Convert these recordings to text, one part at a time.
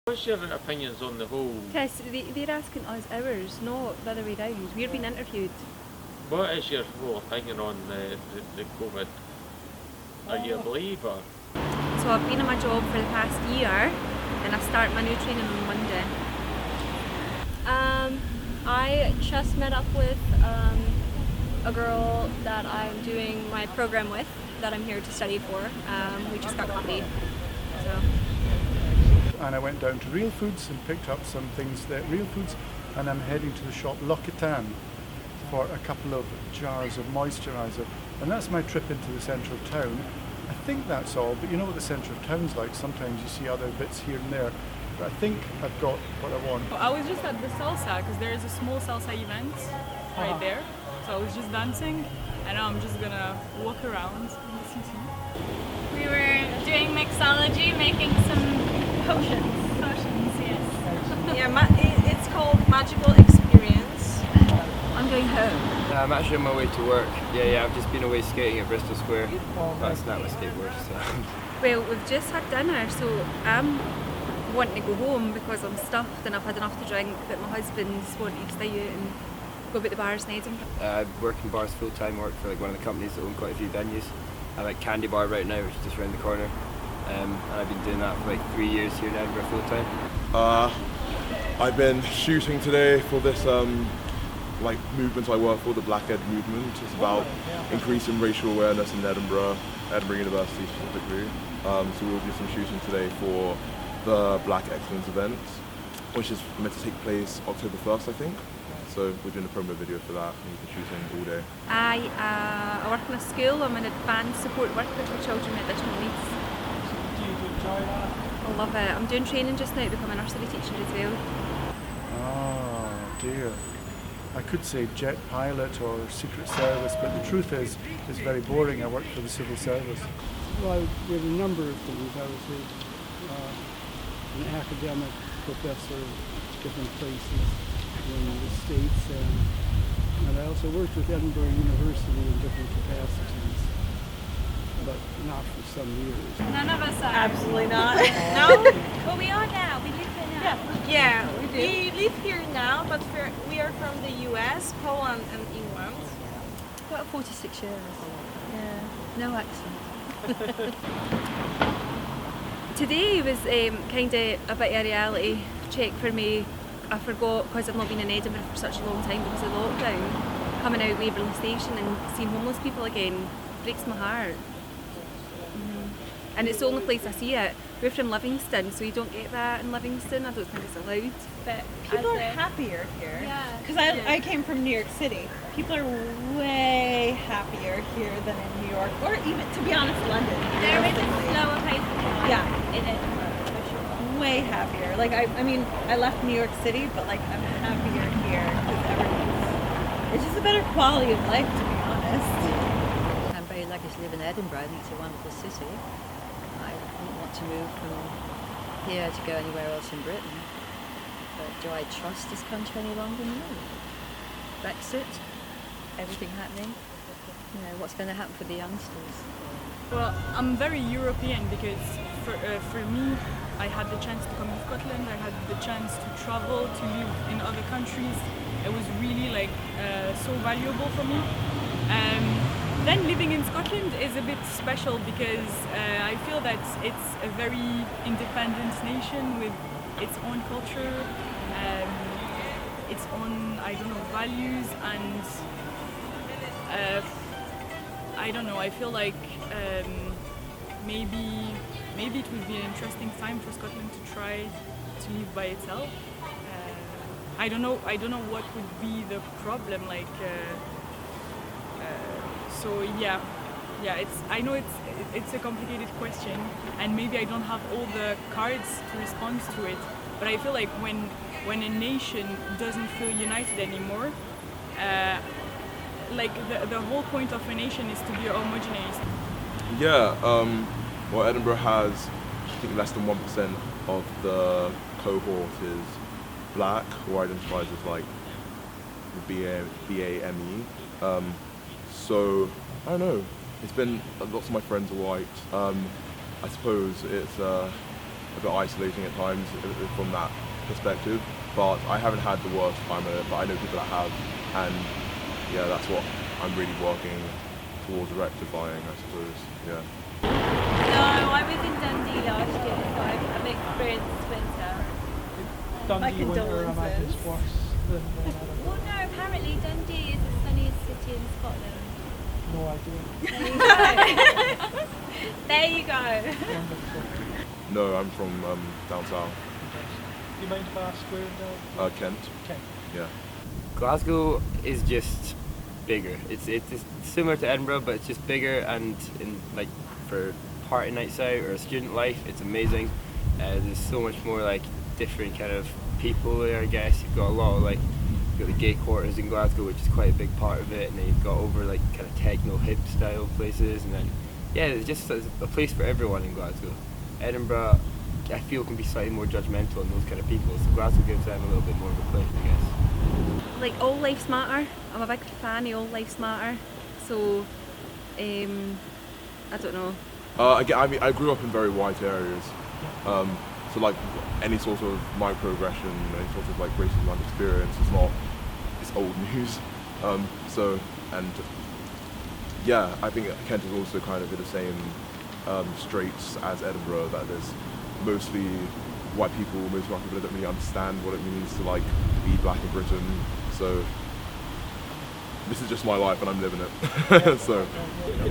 What's your opinions on the whole... Tess, they're asking us ours, not the other way round. We're being interviewed. What is your whole opinion on the COVID? Are you a believer? So I've been in my job for the past year and I start my new training on Monday. I just met up with a girl that I'm doing my program with, that I'm here to study for. We just got coffee. So. And I went down to Real Foods and picked up some things at Real Foods, and I'm heading to the shop L'Occitane for a couple of jars of moisturiser. And that's my trip into the centre of town. I think that's all, but you know what the centre of town's like. Sometimes you see other bits here and there. But I think I've got what I want. I was just at the salsa, because there is a small salsa event right there. So I was just dancing, and now I'm just gonna walk around in the city. We were doing mixology, making some potions. Potions, yes. Yeah, it's called Magical Experience. I'm going home. I'm actually on my way to work. Yeah, I've just been away skating at Bristol Square. That's not my skateboard, so. Well, we've just had dinner, so I'm wanting to go home because I'm stuffed and I've had enough to drink, but my husband's wanting to stay out and go about the bars in Edinburgh. I work in bars full time. I work for one of the companies that own quite a few venues. I have Candy Bar right now, which is just around the corner. And I've been doing that for 3 years here in Edinburgh full time. I've been shooting today for this movement I work for, the Black Ed movement. It's about increasing racial awareness in Edinburgh University specifically. So we'll do some shooting today for the Black Excellence event, which is meant to take place October 1st, I think. So we're doing a promo video for that, and we've been shooting all day. I work in a school. I'm an advanced support worker for children with additional needs. Do you enjoy that? I love it. I'm doing training just now to become a nursery teacher as well. Oh dear. I could say jet pilot or secret service, but the truth is, it's very boring. I work for the civil service. Well, I did a number of things. I was an academic professor at different places in the States, and I also worked with Edinburgh University in different capacities, but not for some years. None of us are. Absolutely not. No? But we are now. We live here now. Yeah, we live here now, but we are from the US, Poland and England. About 46 years. Yeah, no accent. Today was kind of a bit of a reality check for me. I forgot, because I've not been in Edinburgh for such a long time because of lockdown, coming out Waverley Station and seeing homeless people again breaks my heart. And it's the only place I see it. We're from Livingston, so you don't get that in Livingston. I don't think it's allowed. But people are happier here. Yeah. Because I came from New York City. People are way happier here than in New York, or even, to be honest, London. There is a slower pace of life Yeah. in Edinburgh, for sure. Way happier. I mean, I left New York City, but I'm happier here because it's just a better quality of life, to be honest. I'm very lucky to live in Edinburgh. I think it's a wonderful city. I wouldn't want to move from here to go anywhere else in Britain. But do I trust this country any longer? No. Brexit, everything happening. What's going to happen for the youngsters? Well, I'm very European because for me, I had the chance to come to Scotland. I had the chance to travel, to live in other countries. It was really so valuable for me. Then living in Scotland is a bit special because I feel that it's a very independent nation with its own culture, its own, values, and I feel like maybe it would be an interesting time for Scotland to try to live by itself. I don't know what would be the problem, so yeah, I know it's a complicated question, and maybe I don't have all the cards to respond to it, but I feel like when a nation doesn't feel united anymore, the whole point of a nation is to be homogeneous. Yeah, well, Edinburgh has, I think, less than 1% of the cohort is black or identifies as BAME. So, I don't know, it's been, lots of my friends are white. I suppose it's a bit isolating at times from that perspective. But I haven't had the worst time of it, but I know people that have, and yeah, that's what I'm really working towards rectifying, I suppose. Yeah. No, I was in Dundee last year, so I've experienced winter. Dundee winter, I imagine, is worse than Edinburgh. Well, no, apparently Dundee is the sunniest city in Scotland. No idea. There you go. Wonderful. No, I'm from down south. Do you mind if I ask where Kent. Kent. Yeah. Glasgow is just bigger. It's similar to Edinburgh, but it's just bigger, and like for party nights out or student life, it's amazing. There's so much more like different kind of people there. I guess you've got a lot of like, you've got the gay quarters in Glasgow, which is quite a big part of it, and then you've got over like kind of techno hip style places, and then yeah, there's a place for everyone in Glasgow. Edinburgh, I feel, can be slightly more judgmental on those kind of people, so Glasgow gives them a little bit more of a place, I guess. Like, all lives matter. I'm a big fan of all lives matter. So, I don't know. I mean, I grew up in very white areas, so like any sort of microaggression, any sort of like racism I've experienced it's old news. So, and yeah, I think Kent is also kind of in the same straits as Edinburgh, that there's mostly white people, most white people that don't really understand what it means to like be black in Britain. So this is just my life and I'm living it. So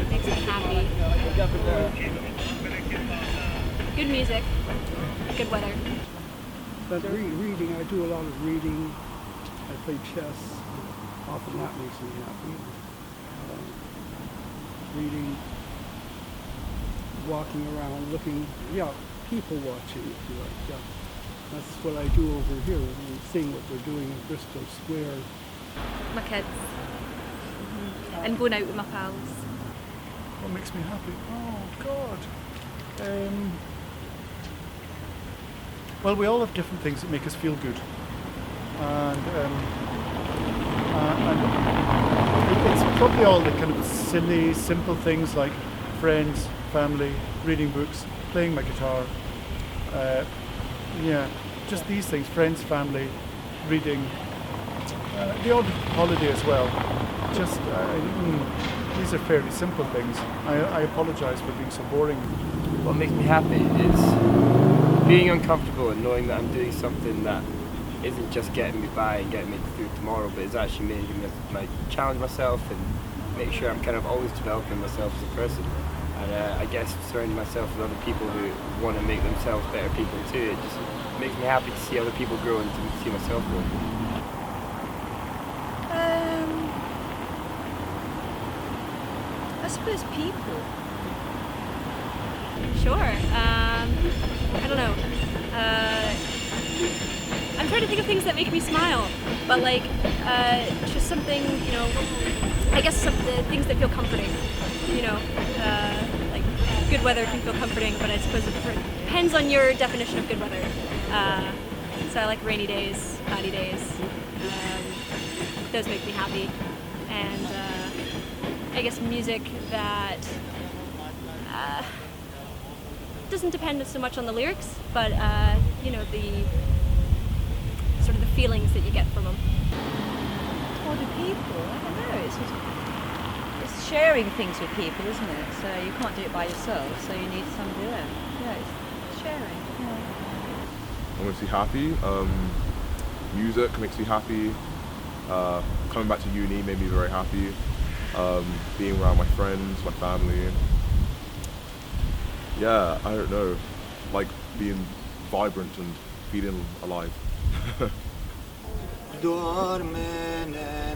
Makes me happy. Good music, good weather. But reading, I do a lot of reading. I play chess. Often that makes me happy. Reading, walking around, looking, people watching, if you like. Yeah. That's what I do over here, seeing what they're doing in Bristol Square. My kids. And going out with my pals. What makes me happy? Oh, God. Well, we all have different things that make us feel good. And it's probably all the kind of silly, simple things like friends, family, reading books, playing my guitar. Just these things, friends, family, reading, the odd holiday as well. Just, these are fairly simple things. I apologise for being so boring. What makes me happy is being uncomfortable and knowing that I'm doing something that isn't just getting me by and getting me through tomorrow, but is actually making me like challenge myself and make sure I'm kind of always developing myself as a person. And I guess surrounding myself with other people who want to make themselves better people too, it just makes me happy to see other people grow and to see myself grow. I suppose people. Sure. I don't know. I'm trying to think of things that make me smile, but like just something, I guess the things that feel comforting. Like good weather can feel comforting, but I suppose it depends on your definition of good weather. So I like rainy days, cloudy days. Those make me happy, and I guess music that doesn't depend so much on the lyrics, but the sort of the feelings that you get from them. Or the people, I don't know, it's sharing things with people, isn't it? So you can't do it by yourself, so you need somebody there. Yeah, it's sharing. Yeah. What makes me happy? Music makes me happy. Coming back to uni made me very happy. Being around my friends, my family. Yeah, I don't know. Like being vibrant and feeling alive. Dorme nella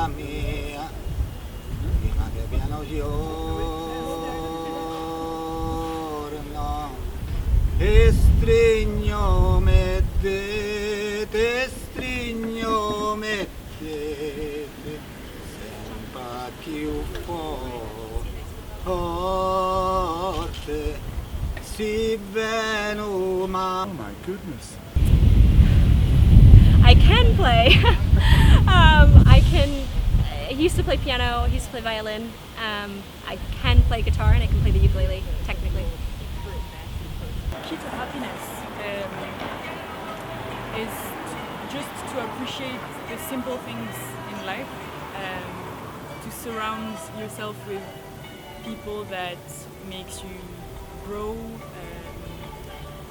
mia, prima che piano giorno, e stringo me te sempre più forte, si venuma. Oh my goodness. I can play. I used to play piano, I used to play violin. I can play guitar and I can play the ukulele, technically. appreciate the simple things in life, to surround yourself with people that makes you grow,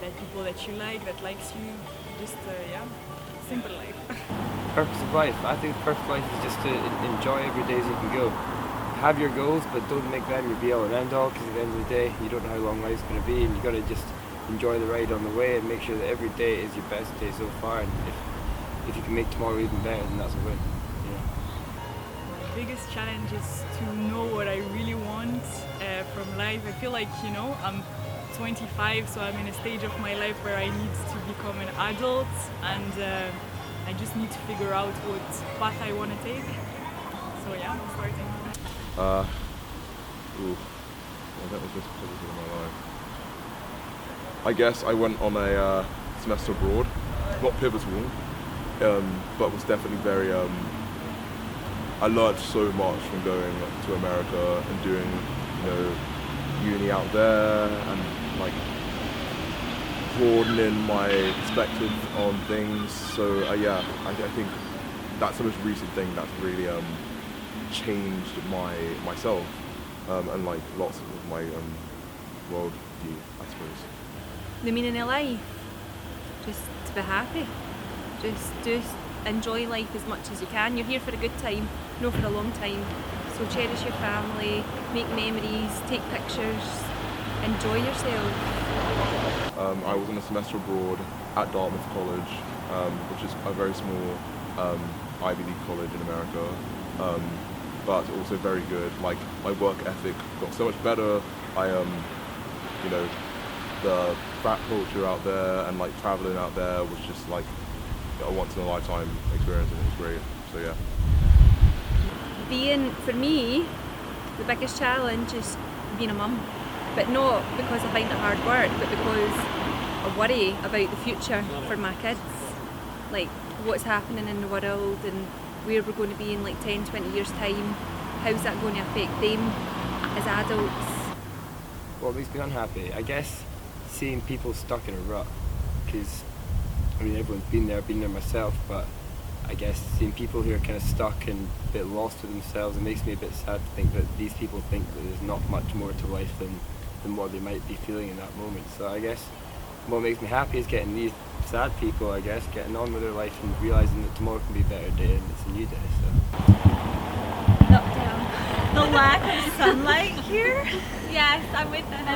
that people that you like, that likes you, just simple life. Purpose of life. I think the purpose of life is just to enjoy every day as you can go. Have your goals, but don't make them your be-all and end-all, because at the end of the day, you don't know how long life's going to be, and you got to just enjoy the ride on the way and make sure that every day is your best day so far. And if you can make tomorrow even better, then that's a win. My biggest challenge is to know what I really want from life. I feel like, I'm 25, so I'm in a stage of my life where I need to become an adult, and I just need to figure out what path I want to take. So yeah, I'm starting. What was this pivotal in my life? I guess I went on a semester abroad. Not pivotal, but was definitely very. I learned so much from going to America and doing, uni out there, and like broadening my perspective on things. So I think that's the most recent thing that's really changed myself and like lots of my world view, I suppose. The meaning of life, just to be happy, just enjoy life as much as you can. You're here for a good time, not for a long time, so cherish your family, make memories, take pictures, enjoy yourself. I was on a semester abroad at Dartmouth College, which is a very small Ivy League college in America, but also very good. Like, my work ethic got so much better. The frat culture out there and like traveling out there was just like a once in a lifetime experience, and it was great. So yeah. For me, the biggest challenge is being a mum, but not because I find it hard work, but because I worry about the future for my kids, like what's happening in the world and where we're going to be in like 10, 20 years time. How's that going to affect them as adults? What makes me unhappy? I guess seeing people stuck in a rut, because everyone's been there myself, but I guess seeing people who are kind of stuck and a bit lost to themselves, it makes me a bit sad to think that these people think that there's not much more to life than what they might be feeling in that moment. So I guess what makes me happy is getting these sad people, I guess, getting on with their life and realising that tomorrow can be a better day and it's a new day. So. The lack of sunlight here. Yes, I'm with that.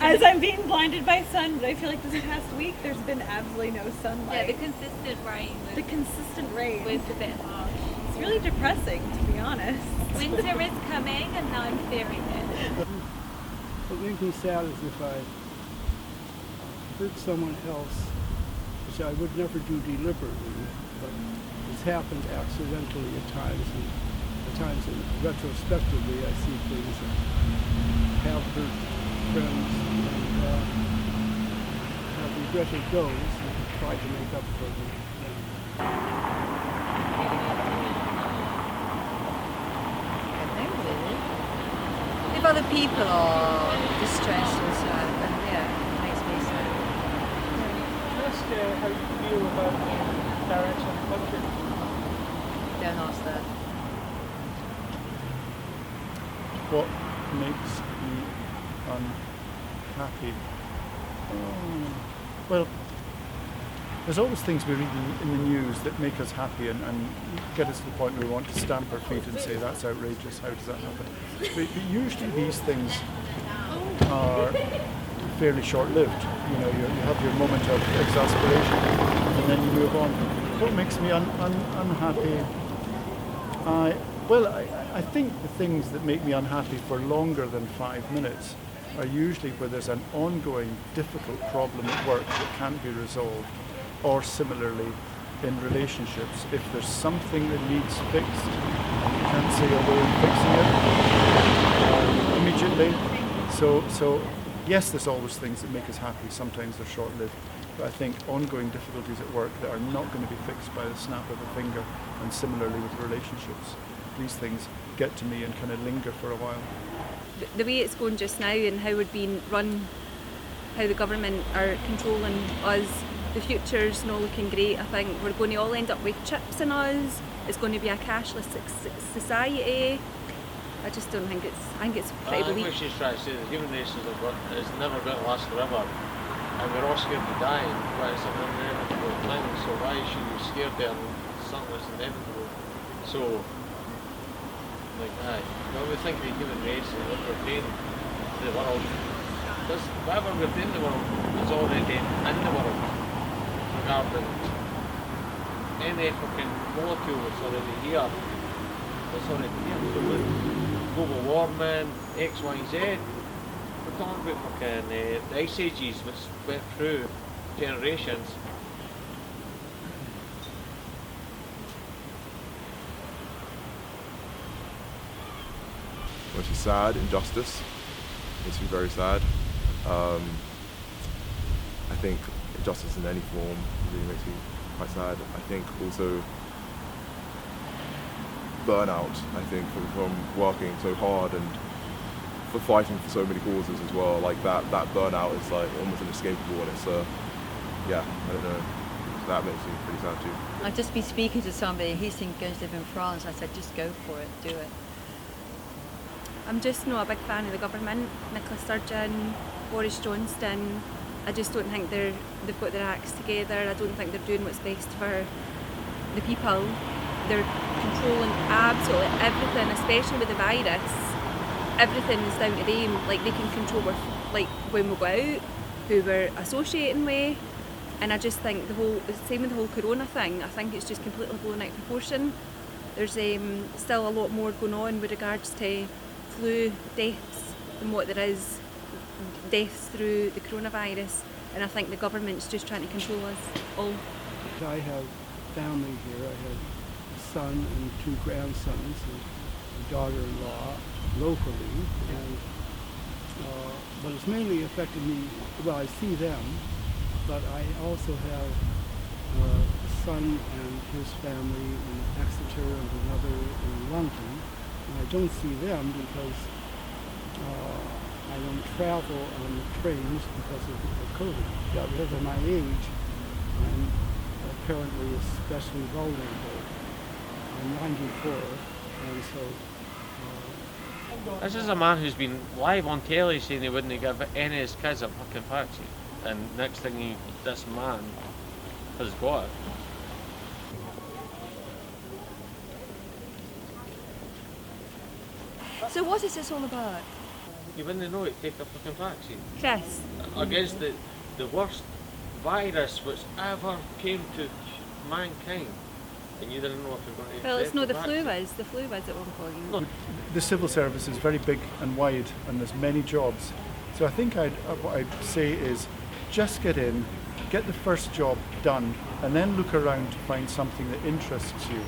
As I'm being blinded by sun, but I feel like this past week there's been absolutely no sunlight. Yeah, the consistent rain. The consistent rain. Was a bit harsh. It's really depressing, to be honest. Winter is coming, and now I'm fearing it. What makes me sad is if I hurt someone else, which I would never do deliberately, but it's happened accidentally at times. And retrospectively, I see things that have hurt friends and have regretted those and tried to make up for them. If other people are distressed or sad, then it makes me sad. Just how you feel about the direction of the country. Don't ask that. What makes me unhappy? Well, there's always things we read in the news that make us happy and get us to the point where we want to stamp our feet and say, that's outrageous, how does that happen? But usually these things are fairly short-lived. You have your moment of exasperation and then you move on. What makes me unhappy? I think the things that make me unhappy for longer than 5 minutes are usually where there's an ongoing difficult problem at work that can't be resolved, or similarly in relationships. If there's something that needs fixed and you can't see a way of fixing it immediately. So yes, there's always things that make us happy. Sometimes they're short-lived. But I think ongoing difficulties at work that are not going to be fixed by the snap of a finger, and similarly with relationships. These things get to me and kind of linger for a while. The way it's going just now and how we're being run, how the government are controlling us the future's not looking great. I think we're going to all end up with chips in us. It's going to be a cashless society. I just don't think I think it's pretty I think bleak. what she's trying to say, the human race is never going to last forever. And we're all scared of dying, but it's an inevitable thing. So why is she scared there and something that's inevitable? So, like, when we think of the human race and what we're doing to the world, whatever we're doing to the world is already in the world. Regarding any fucking molecule that's already here, that's already here. So with global warming, X, Y, Z, we're talking about fucking the ice ages which went through generations. Which is sad, injustice. Makes me very sad. I think injustice in any form really makes me quite sad. I think also burnout, I think, from working so hard and for fighting for so many causes as well. Like that burnout is like almost inescapable, and it's yeah, I don't know. That makes me pretty sad too. I've just been speaking to somebody, he's going to live in France. I said, just go for it, do it. I'm just not a big fan of the government. Nicola Sturgeon, Boris Johnson. I just don't think they've got their acts together. I don't think they're doing what's best for the people. They're controlling absolutely everything, especially with the virus. Everything is down to them. Like, they can control like when we go out, who we're associating with. And I just think same with the whole corona thing, I think it's just completely blown out of proportion. There's still a lot more going on with regards to flu deaths than what there is deaths through the coronavirus, and I think the government's just trying to control us all. I have family here. I have a son and 2 grandsons and a daughter-in-law locally, and but it's mainly affected me. Well, I see them, but I also have a son and his family in Exeter and another in London, and I don't see them because I don't travel on the trains because of COVID. Yeah, because of my age, I'm apparently especially vulnerable. I'm 94, and so... This is a man who's been live on telly saying he wouldn't give any of his kids a fucking vaccine. And next thing this man has got it. So what is this all about? You wouldn't know it, take a fucking vaccine. Chris. Against the worst virus which ever came to mankind. And you didn't know if you're going to Well, it's not the vaccine. flu is. The flu is at one point. No. The civil service is very big and wide, and there's many jobs. So I think what I'd say is just get in, get the first job done, and then look around to find something that interests you.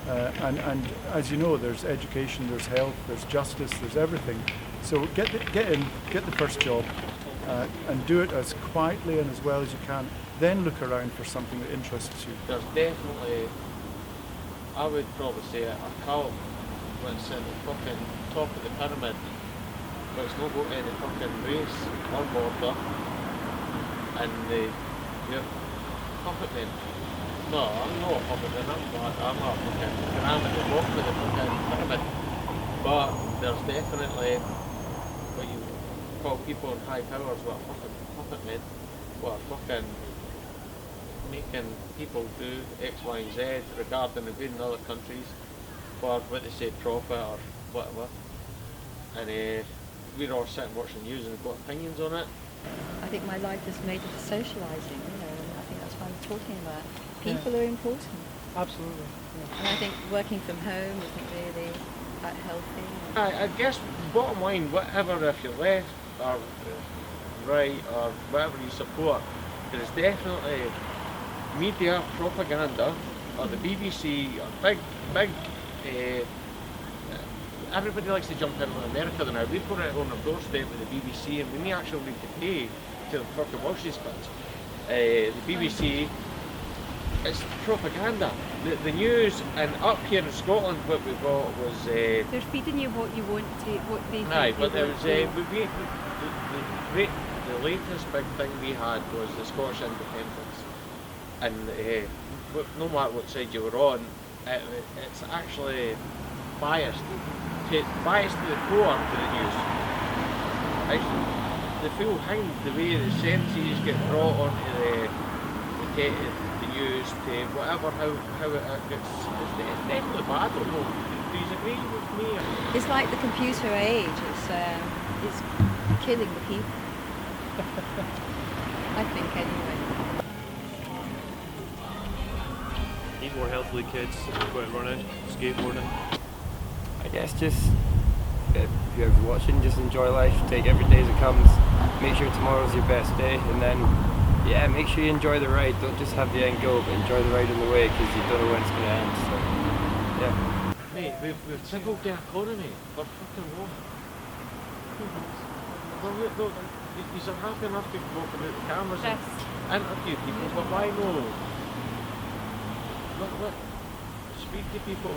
And as you know, there's education, there's health, there's justice, there's everything. So get in, get the first job, and do it as quietly and as well as you can. Then look around for something that interests you. There's definitely, I would probably say, a cult that's at the fucking top of the pyramid, but it's not got any fucking race or border, and you're puppet men. No, I'm not a puppet man, I'm a fucking pyramid at the bottom of the fucking pyramid. But there's definitely what you call people in high powers what are fucking puppet men, what are fucking making people do X, Y, and Z regarding invading other countries for what they say profit or whatever. And we're all sitting watching news and we've got opinions on it. I think my life is made of socialising, and I think that's what I'm talking about. People are important. Absolutely. Yeah. And I think working from home isn't really that healthy. I guess bottom line, whatever, if you're left or right or whatever you support, there's definitely media propaganda or the BBC or big everybody likes to jump into America now. We've got it on our doorstep with the BBC, and we may actually need to pay to fucking watch these cuts. The BBC it's propaganda. The news, and up here in Scotland, what we got was. They're feeding you what you want to, what they think Aye, you but there want was to. the latest big thing we had was the Scottish independence, and no matter what side you were on, it's actually biased to the core to the news. Actually, the full thing, the way the sentences get brought onto the news, to whatever, how it gets, it's definitely bad. I don't know. Do you agree with me? It's like the computer age. It's killing the people. I think anyway. Eat more healthily, kids. Go out running, skateboarding. I guess just whoever's watching, just enjoy life. Take every day as it comes. Make sure tomorrow's your best day, and then make sure you enjoy the ride. Don't just have the end goal, but enjoy the ride on the way because you don't know when it's going to end. So yeah. Mate, we've singled the economy for fucking what? These are happy enough to go about the cameras and interview people, but why no? Speak to people